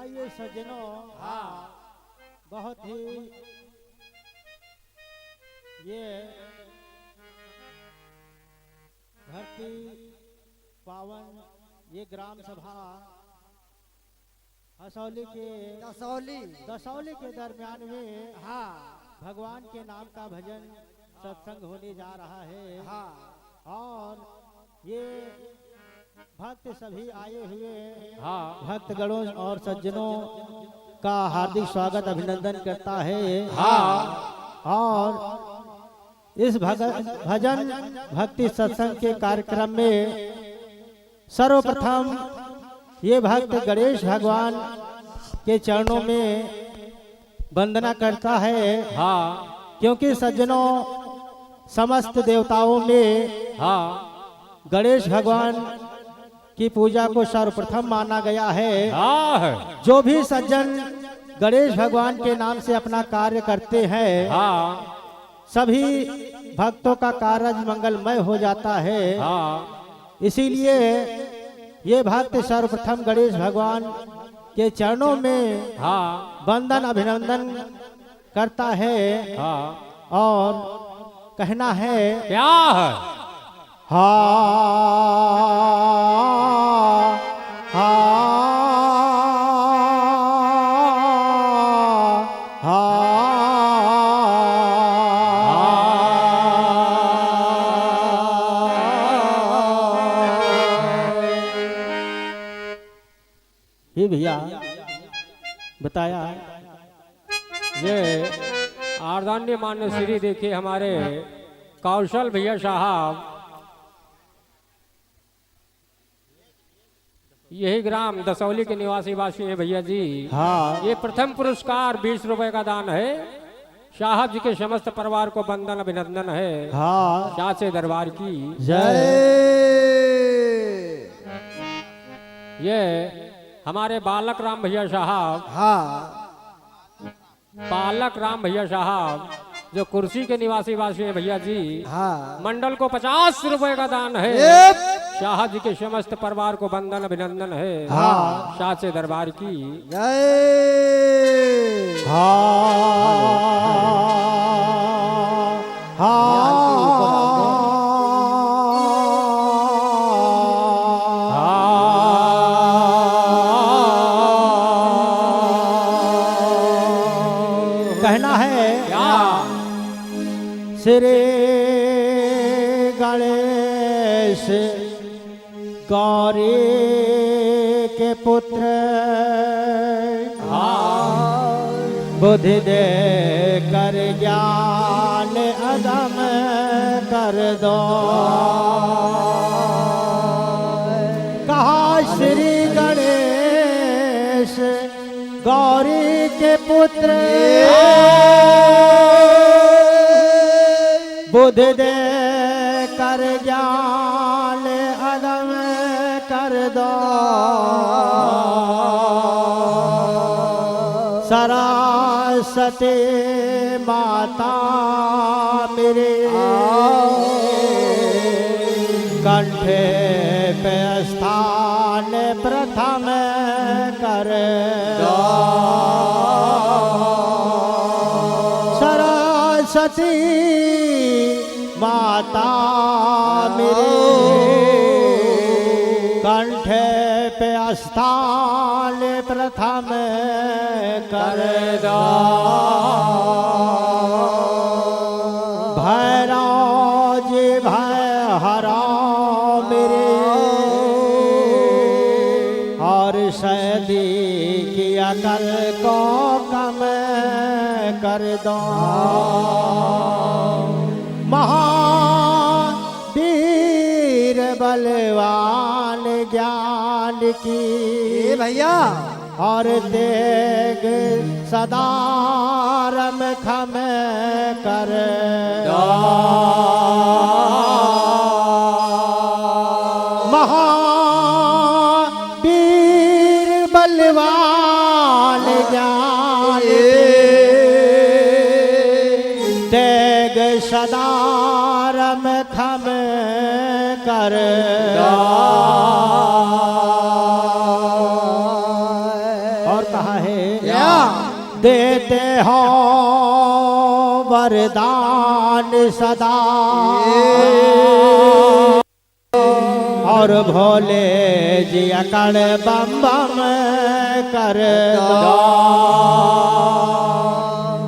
आइए सज्जनों, हाँ बहुत ही ये धरती पावन ये ग्राम सभा हसौली के दसौली के दरमियान में हाँ भगवान के नाम का भजन सत्संग होने जा रहा है। हाँ और ये भक्त सभी आए हुए हाँ भक्तगणों और सज्जनों का हार्दिक स्वागत अभिनंदन करता है। हाँ और इस भजन भक्ति सत्संग के कार्यक्रम में सर्वप्रथम ये भक्त गणेश भगवान के चरणों में वंदना करता है। हाँ क्योंकि सज्जनों समस्त देवताओं में हाँ गणेश भगवान की पूजा को सर्वप्रथम माना गया है। हाँ जो भी सज्जन गणेश भगवान के नाम से अपना कार्य करते हैं, हाँ सभी भक्तों का कार्य मंगलमय हो जाता है। हाँ इसीलिए ये भक्त सर्वप्रथम गणेश भगवान के चरणों में हाँ वंदन अभिनंदन करता है। हाँ और कहना है क्या है हा हा ये भैया बताया ये आर्दान्य मान्य श्री देखिए हमारे कौशल भैया साहब यही ग्राम दसौली के निवासी वासी है भैया जी। हाँ ये प्रथम पुरस्कार 20 रुपए का दान है। साहब जी के समस्त परिवार को वंदन अभिनंदन है। हाँ साचे दरबार की जय। ये हमारे बालक राम भैया साहब बालक राम भैया साहब जो कुर्सी के निवासी वासी है भैया जी। मंडल को 50 रुपए का दान है। शाह जी के समस्त परिवार को वंदन अभिनंदन है। हाँ। साचे दरबार की जय। कहना है क्या श्री गणेश गौरी के पुत्र बुद्धि दे कर ज्ञान अदम कर दो। कहा श्री गणेश गौरी के पुत्र बुद्धि दे कर ज्ञान अदम कर दो। सरस्वती माता मेरे कंठे पे स्थान प्रथम कर दो। सरस्वती माता मेरे कंठे पे स्थान प्रथम कर दो। भैरव जी भय हरा मेरे और सैदी की अकल को कम कर दो। महावीर बलवान ज्ञान की भैया और तेग सदा रम खम कर दो। महावीर बलवान ज्ञान तेग सदा रम खम कर दो। और वरदान सदा और भोले जी अकड़ बम बम कर दो।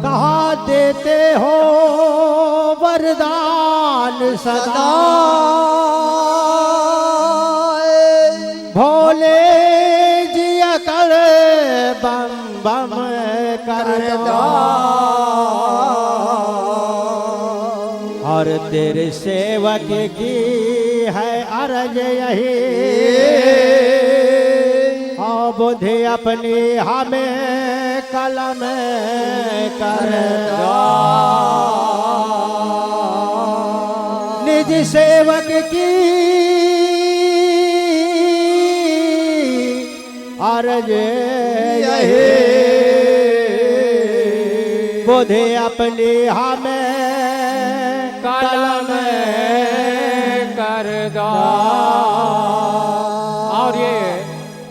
कहा देते हो वरदान सदा भोले जी अकड़ बम बम कर दो। और तेरे सेवक की है अर्ज यही और बुद्धि अपनी हमें कलम कर दो। निज सेवक की अर्ज यही बुद्धि अपनी हमें कलम कर दो। और ये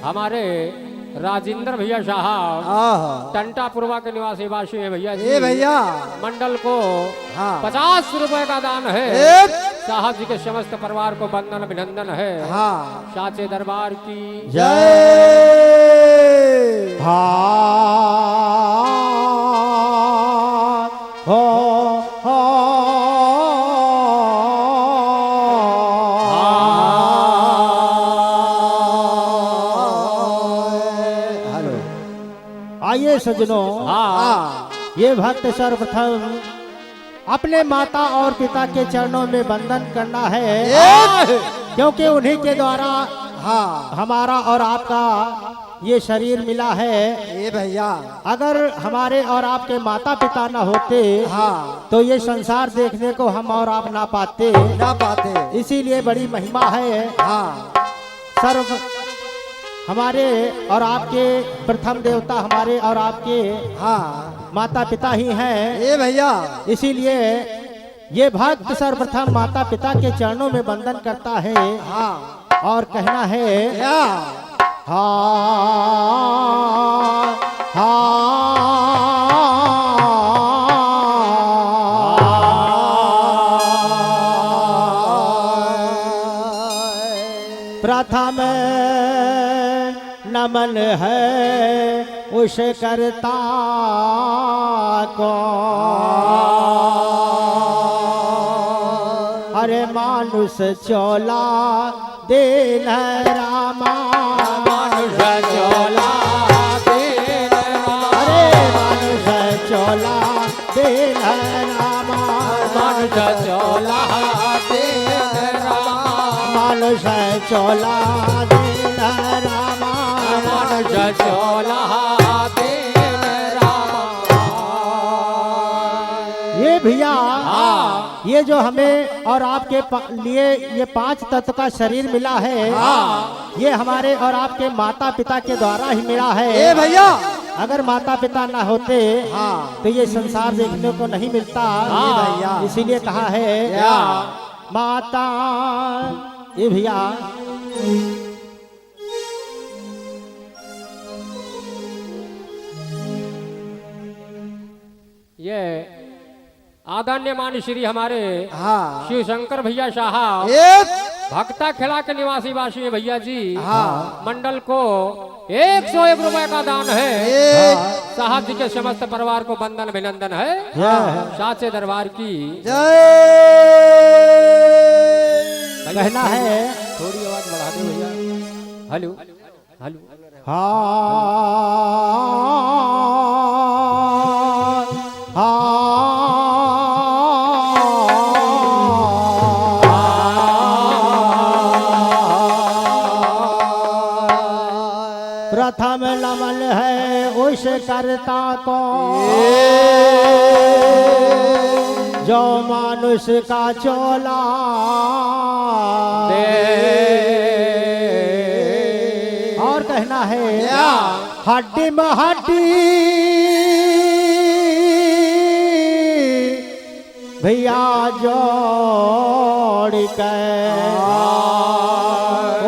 हमारे राजेंद्र भैया साहब टंटापुरवा के निवासी वासी है भैया जी। भैया मंडल को हाँ। 50 रुपए का दान है। साहब जी के समस्त परिवार को वंदन अभिनंदन है। हाँ। साचे दरबार की जय। हो आइए सजनों, हाँ। ये भक्त सर्वप्रथम अपने माता और पिता के चरणों में वंदन करना है, क्योंकि उन्हीं के द्वारा हमारा और आपका ये शरीर मिला है। भैया अगर हमारे और आपके माता पिता ना होते तो ये संसार देखने को हम और आप ना पाते। इसीलिए बड़ी महिमा है। सर्व हमारे और आपके प्रथम देवता हमारे और आपके माता पिता ही हैं। भैया इसीलिए ये भक्त सर्वप्रथम माता पिता के चरणों में वंदन करता है और कहना है हाँ प्रथम नमन है उस करता को अरे मानुष चोला देन रामा मानुष चोला देन रामा। अरे मानुष चोला देन रामा मानुष चोला देन रामा। मानुष चोला देन रामा मानुष चोला देन रामा। ये भैया ये जो हमें और आपके लिए ये 5 तत्व का शरीर मिला है ये हमारे और आपके माता पिता के द्वारा ही मिला है। भैया अगर माता पिता ना होते तो ये संसार देखने को नहीं मिलता। भैया इसीलिए कहा है माता ये भैया ये आदरणीय मान श्री हमारे शिव शंकर भैया साहब भक्ता खेला के निवासी वासी है भैया जी। मंडल को 101 रुपए का दान है। साहब जी के समस्त परिवार को वंदन अभिनंदन है। साचे दरबार की कहना है थोड़ी आवाज बढ़ा दो भैया। हेलो हेलो प्रथम नमन है उस करता को जो मानुष का चोला दे। और कहना है हड्डी में हड्डी भैया जोड़ के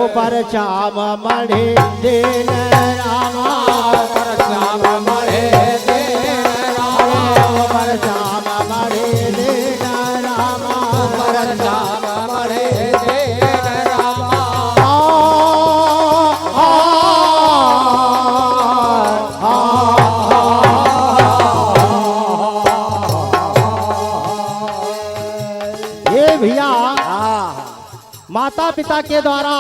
ऊपर चाम मढ़े दिन रामा ऊपर चाम मढ़े दिन रामा ऊपर चाम मढ़े दिन पड़े देन रामा। ये भैया माता पिता के द्वारा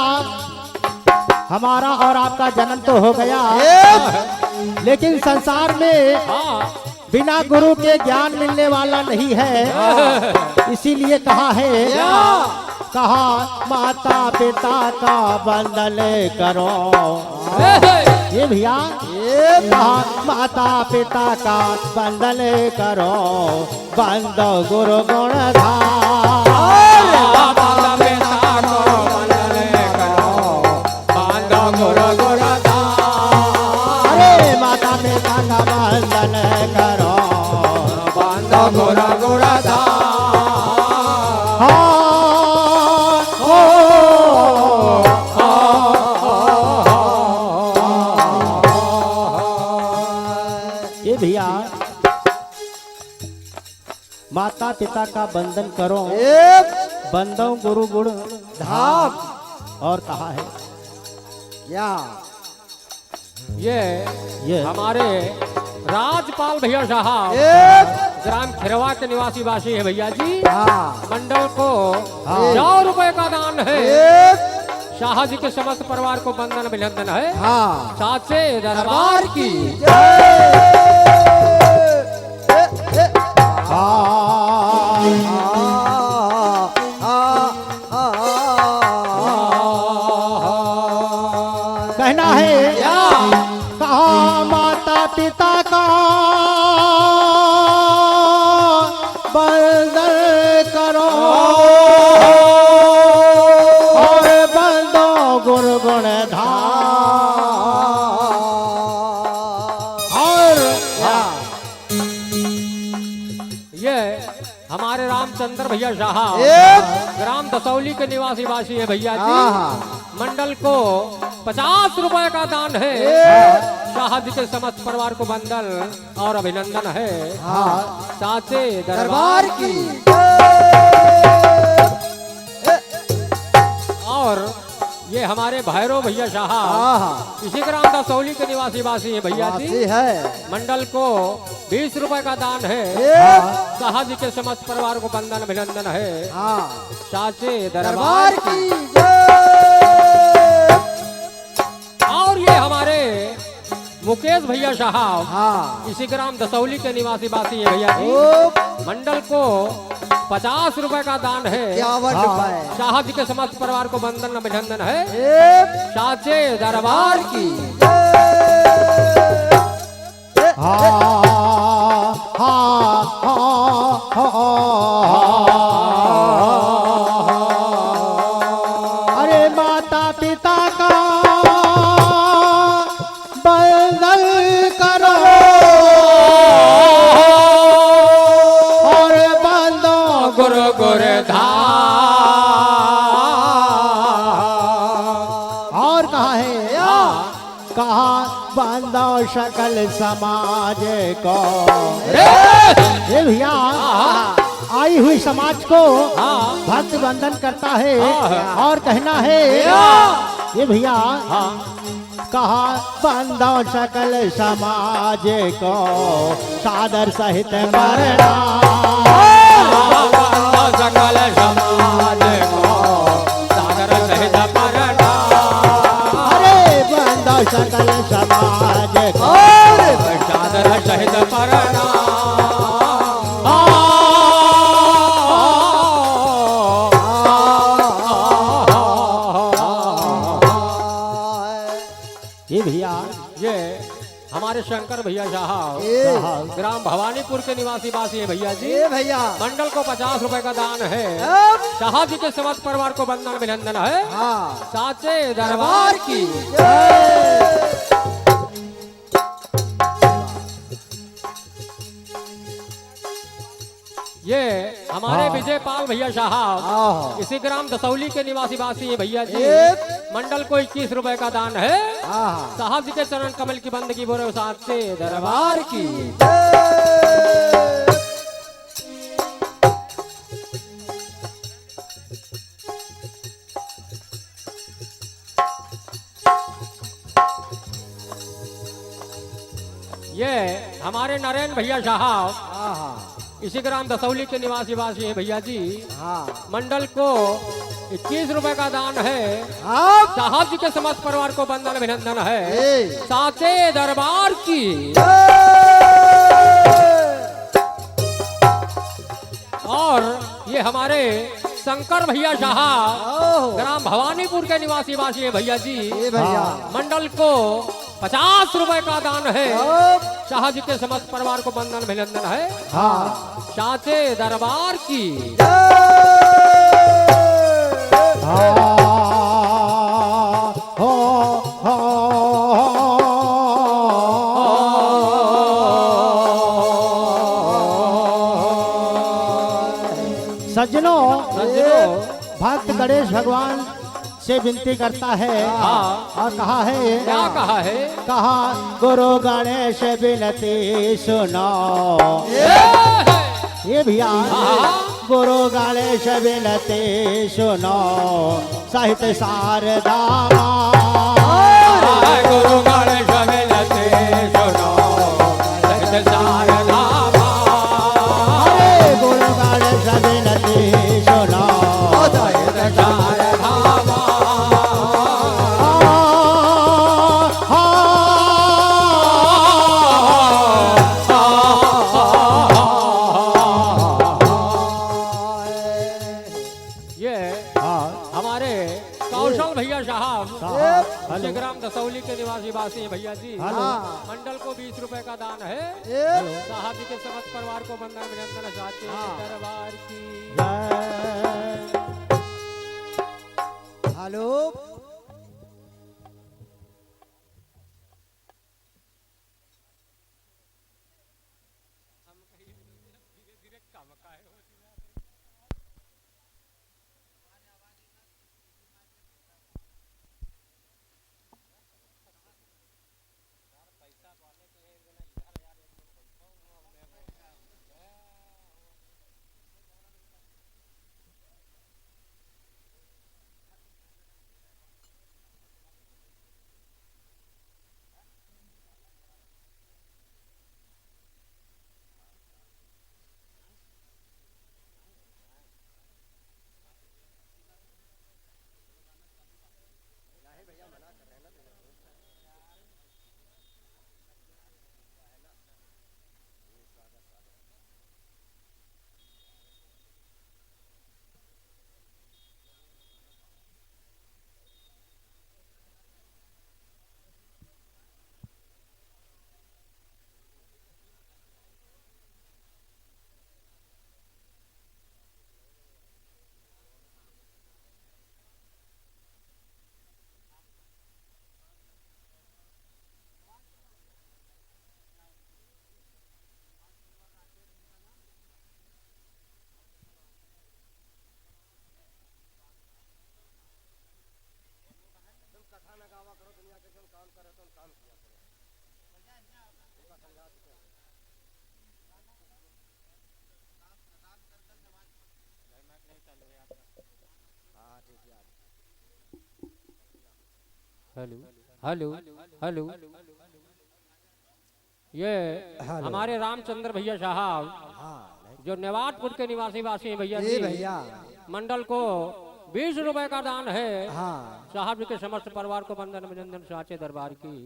हमारा और आपका जन्म तो हो गया, लेकिन संसार में बिना गुरु के ज्ञान मिलने वाला नहीं है। इसीलिए कहा है, कहा माता पिता का बंधन करो। ये भैया कहा माता पिता का बंधन करो, बंदो गुरु गुण धाम। माता पिता को बंधन करो, बंदो गुरु गुण धाम। अरे माता पिता का बंधन करो, बंदो गुरु गुण धाम। ये भैया माता पिता का बंधन करो, बंदो गुरु गुण धाम। और कहा है क्या? ये हमारे राजपाल भैया साहब ग्राम खिरवा के निवासी वासी है भैया जी। मंडल को 100 रुपए का दान है। शाह जी के समस्त परिवार को बंधन अभिनंदन है। साचे दरबार की कहना है कहा माता पिता का बंधन करो, और बंदो गुरु गुण धाम। और ये हमारे रामचंद्र भैया साहब ग्राम दसौली के निवासी वासी है भैया जी। मंडल को 50 रुपए का दान है। शाह जी के समस्त परिवार को बंदन और अभिनंदन है। साचे दरबार की और ये हमारे भैरव भैया साहब इसी ग्राम दसौली के निवासी वासी है भैया जी। मंडल को 20 रुपए का दान है। शाह जी के समस्त परिवार को बंदन अभिनंदन है। साचे दरबार की और ये हमारे मुकेश भैया साहब इसी ग्राम दसौली के निवासी वासी है भैया जी। मंडल को 50 रुपए का दान है। शाह जी के समस्त परिवार को बंधन अभिनंदन है। साचे दरबार की अरे माता पिता का बंधन करो, और बंदो गुरु गुरु धाम। और कहा है कहा बंदो सकल समाज को। ये भैया आई हुई समाज को भक्त बंधन करता है। और कहना है ये भैया कहा बंदो सकल समाज को, सादर सहित मरना। सकल समाज को सादर सहित मरना। अरे बंदो सकल समाज को, सादर सहित मरना। ये भैया ये हमारे शंकर भैया साहब ग्राम भवानीपुर के निवासी वासी है भैया जी। भैया मंडल को 50 रुपए का दान है। शाह जी के समस्त परिवार को बंधन अभिनंदन है। साचे दरबार की ये हमारे विजय पाल भैया साहब इसी ग्राम दसौली के निवासी वासी है भैया जी। मंडल को 21 रुपए का दान है। साहब जी के चरण कमल की बंदगी बोले साचे दरबार की ये हमारे नरेंद्र भैया साहब इसी ग्राम दसौली के निवासी वासी है भैया जी। मंडल को 21 रुपए का दान है। साहब जी के समस्त परिवार को वंदन अभिनंदन है। साचे दरबार की और ये हमारे शंकर भैया साहब ग्राम भवानीपुर के निवासी वासी है भैया जी। मंडल को 50 रुपए का दान है। शाह जी के समस्त परिवार को वंदन अभिनंदन है। साचे दरबार की सज्जनों भक्त गणेश भगवान से विनती करता है और कहा है, क्या कहा है? कहा गुरु गणेश विनती सुनो। ये भैया गुरु गणेश विनती सुनो साहित्य शारदा गुरु गणेश विनती सुनो साहित्य शारदा गुरु गणेश विनती सुनो साहित्य शारदा ग्राम दसौली के निवासी वासी है भैया जी। मंडल को 20 रुपए का दान है। साहब जी के समस्त परिवार को वंदन अभिनंदन साचे दरबार की। हेलो हेलो हेलो हेलो ये हमारे रामचंद्र भैया साहब जो नेवाटपुर के निवासी वासी हैं भैया जी। मंडल को 20 रुपए का दान है। साहब जी के समस्त परिवार को वंदन अभिनंदन साचे दरबार की।